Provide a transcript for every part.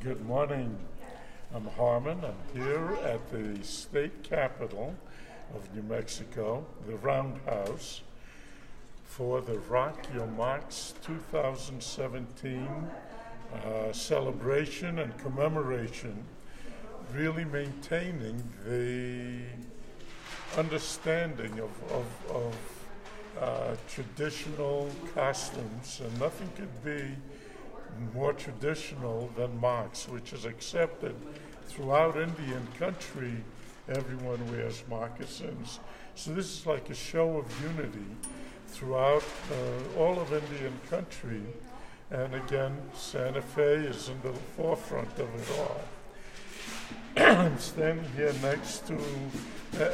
Good morning. I'm Harmon. I'm here at the state capitol of New Mexico, the Roundhouse, for the Rock Your Mocs 2017 celebration and commemoration, really maintaining the understanding of traditional costumes, and nothing could be more traditional than Mocs, which is accepted throughout Indian country. Everyone wears moccasins. So this is like a show of unity throughout all of Indian country. And again, Santa Fe is in the forefront of it all. I'm standing here next to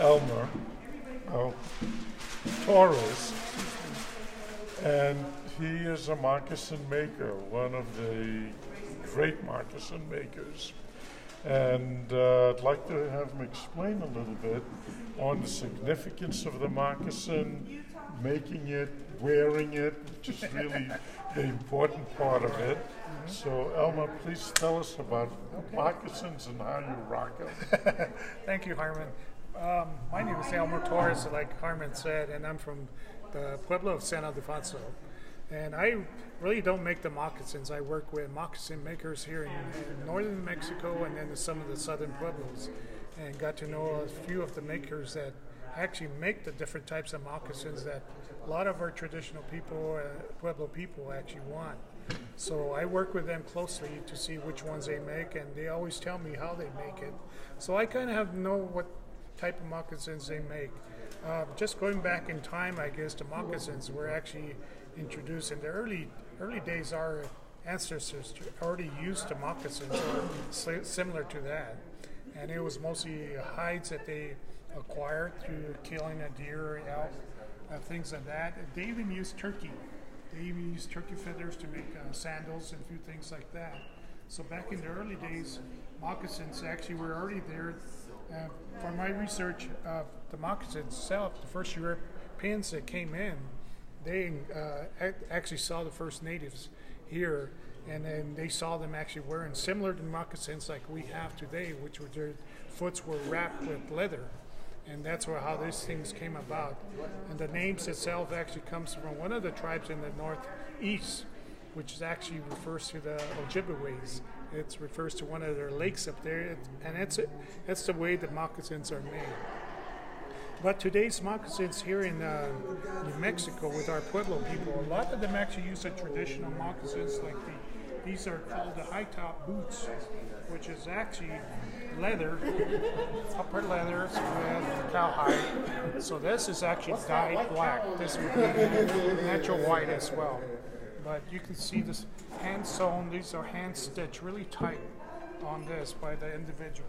Elmer Torres, and he is a moccasin maker, one of the great moccasin makers. And I'd like to have him explain a little bit on the significance of the moccasin, making it, wearing it, which is really the important part of it. So Elmer, please tell us about moccasins and how you rock them. Thank you, Harmon. My name is Elmer Torres, like Harmon said, and I'm from the Pueblo of San Ildefonso. And I really don't make the moccasins. I work with moccasin makers here in northern New Mexico and then some of the southern Pueblos, and got to know a few of the makers that actually make the different types of moccasins that a lot of our traditional people, Pueblo people, actually want. So I work with them closely to see which ones they make, and they always tell me how they make it. So I kind of know what type of moccasins they make. Just going back in time, I guess, the moccasins were actually introduced in the early days. Our ancestors already used the moccasins, or similar to that, and it was mostly hides that they acquired through killing a deer or elk, things like that. They even used turkey. They even used turkey feathers to make sandals and a few things like that. So back in the early days, moccasins actually were already there. From my research of the moccasins itself, the first Europeans that came in, they actually saw the first natives here, and then they saw them actually wearing similar to moccasins like we have today, which were their foots were wrapped with leather, and that's how these things came about. And the names itself actually comes from one of the tribes in the northeast, which actually refers to the Ojibways. It refers to one of their lakes up there, and that's the way the moccasins are made. But today's moccasins here in New Mexico with our Pueblo people, a lot of them actually use the traditional moccasins. Like these are called the high top boots, which is actually leather, upper leather with cowhide. So this is actually dyed black. This would be natural white as well. But you can see this hand sewn, these are hand stitched really tight on this by the individual.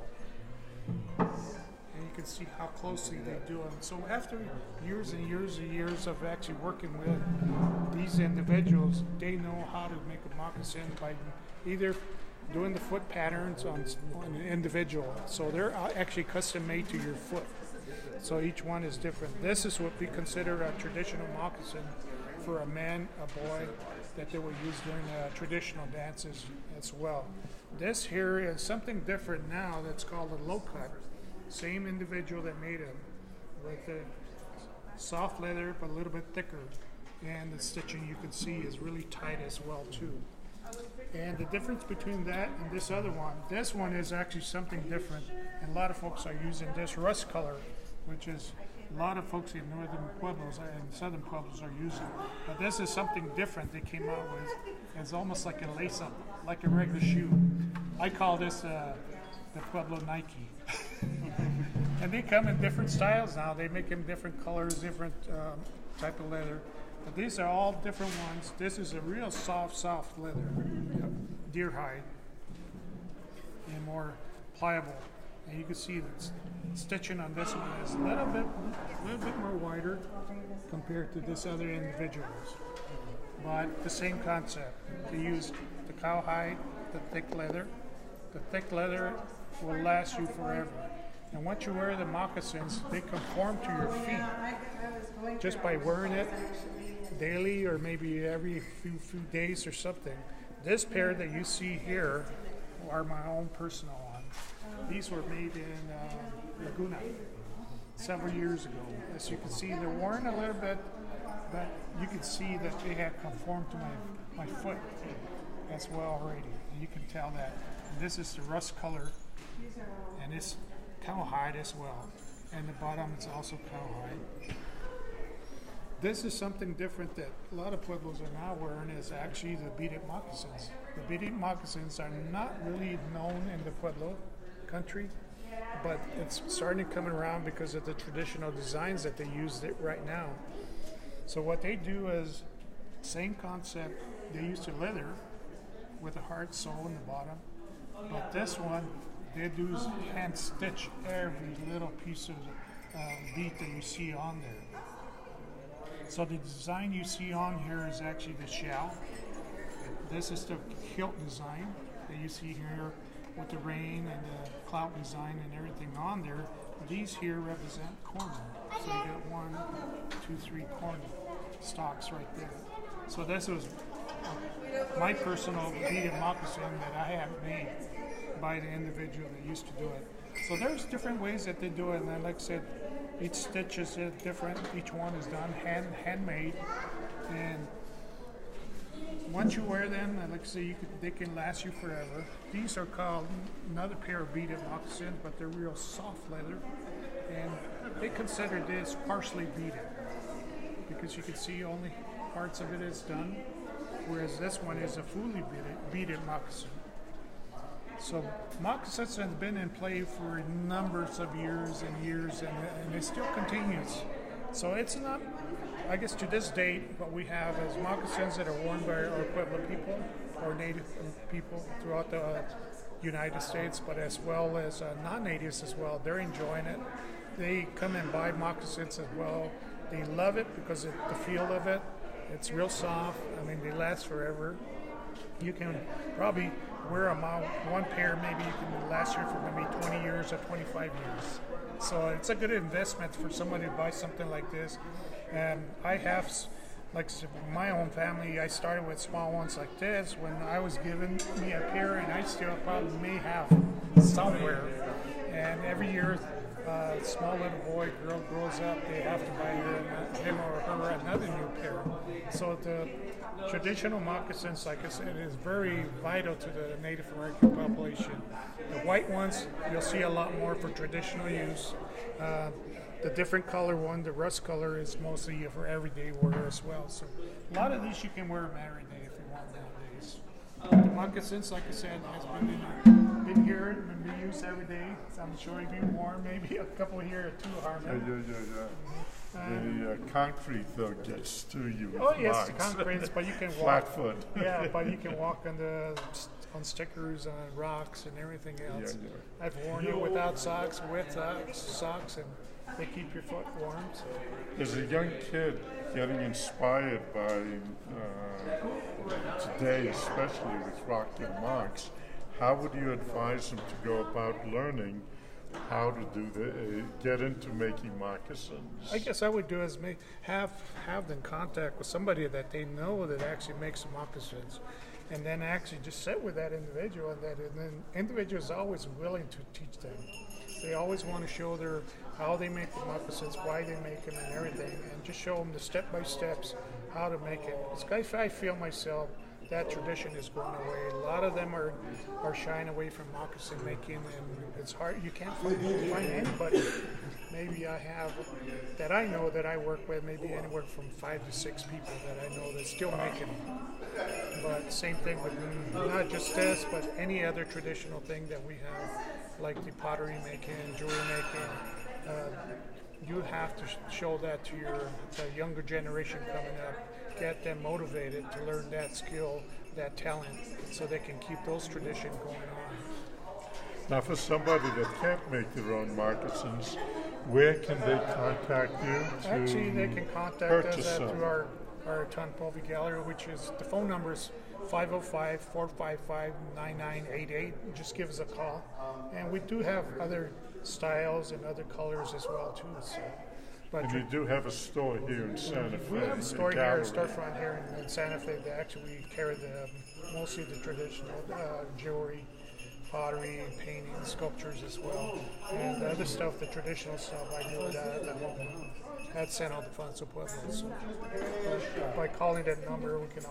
And you can see how closely they do them. So after years and years and years of actually working with these individuals, they know how to make a moccasin by either doing the foot patterns on an individual. So they're actually custom made to your foot. So each one is different. This is what we consider a traditional moccasin for a man, a boy, that they would use during traditional dances as well. This here is something different now that's called a low cut. Same individual that made it with the soft leather but a little bit thicker, and the stitching you can see is really tight as well too. And the difference between that and this one is actually something different, and a lot of folks are using this rust color, which is a lot of folks in northern Pueblos and southern Pueblos are using. But this is something different they came out with. It's almost like a lace-up, like a regular shoe. I call this the Pueblo Nike. And they come in different styles now. They make them different colors, different type of leather. But these are all different ones. This is a real soft leather, deer hide, and more pliable. And you can see that stitching on this one is a little bit more wider compared to this other individuals. But the same concept. They use the cowhide, the thick leather. The thick leather will last you forever. And once you wear the moccasins, they conform to your feet just by wearing it daily or maybe every few days or something. This pair that you see here are my own personal ones. These were made in Laguna several years ago. As you can see, they're worn a little bit, but you can see that they have conformed to my foot as well already. And you can tell that. And this is the rust color, and it's cowhide as well. And the bottom is also cowhide. This is something different that a lot of Pueblos are now wearing is actually the beaded moccasins. The beaded moccasins are not really known in the Pueblo country, but it's starting to come around because of the traditional designs that they use right now. So what they do is, same concept, they use the leather with a hard sole in the bottom, but this one, they do is hand stitch every little piece of bead that you see on there. So the design you see on here is actually the shell. This is the hilt design that you see here with the rain and the cloud design and everything on there. These here represent corn. So you got 1, 2, 3 corn stalks right there. So this was my personal beaded moccasin that I have made by the individual that used to do it. So there's different ways that they do it, and then, like I said, each stitch is different. Each one is done handmade, and once you wear them, like I say, they can last you forever. These are called another pair of beaded moccasins, but they're real soft leather, and they consider this partially beaded because you can see only parts of it is done, whereas this one is a fully beaded moccasin. So moccasins have been in play for numbers of years and years, and it still continues. So it's not, I guess to this date, what we have is moccasins that are worn by our Pueblo people or native people throughout the United States, but as well as non-natives as well. They're enjoying it. They come and buy moccasins as well. They love it because the feel of it, it's real soft. I mean, they last forever. You can probably wear them out, one pair maybe you can last you for maybe 20 years or 25 years. So it's a good investment for somebody to buy something like this. And I have, like my own family, I started with small ones like this when I was given me a pair, and I still probably may have somewhere. And every year, a small little boy, girl grows up, they have to buy him or her another new pair. So the traditional moccasins, like I said, is very vital to the Native American population. The white ones, you'll see a lot more for traditional use. The different color one, the rust color, is mostly for everyday wear as well. So a lot of these you can wear them every day if you want nowadays. The moccasins, like I said, has been here and been used every day. So I'm sure you've been worn maybe a couple here too, Harmon. The concrete though gets to you. Oh yes, the concrete, but you can walk. Flatfoot. Yeah, but you can walk on stickers, on rocks, and everything else. Yeah. I've worn it without socks, with socks, and they keep your foot warm. So. As a young kid, getting inspired by today, especially with rock and Mocs, how would you advise them to go about learning how to get into making moccasins? I guess I would do is have them contact with somebody that they know that actually makes moccasins, and then actually just sit with that individual, and then individual is always willing to teach them. They always want to show how they make the moccasins, why they make them, and everything, and just show them the step-by-steps how to make it. Because I feel myself that tradition is going away. A lot of them are shying away from moccasin making, and it's hard. You can't find anybody. Maybe I have that I know that I work with, maybe anywhere from 5 to 6 people that I know that still making them. But same thing with not just this, but any other traditional thing that we have, like the pottery making, jewelry making. You have to show that to the younger generation coming up, get them motivated to learn that skill, that talent, so they can keep those traditions going on. Now, for somebody that can't make their own moccasins, where can they contact you? Actually, they can contact us through our Povi gallery, which is, the phone number is 505-455-9988. Just give us a call. And we do have other styles and other colors as well too. So, but and you do have a store here in Santa Fe. We have a store here, a storefront here in Santa Fe that actually carry mostly the traditional jewelry pottery, painting, sculptures as well. And the other stuff, the traditional stuff, I do it at home at San Ildefonso Pueblo. So by calling that number, you can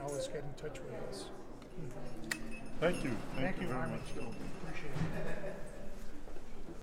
always get in touch with us. Thank you. Thank you very very much. much. Appreciate it.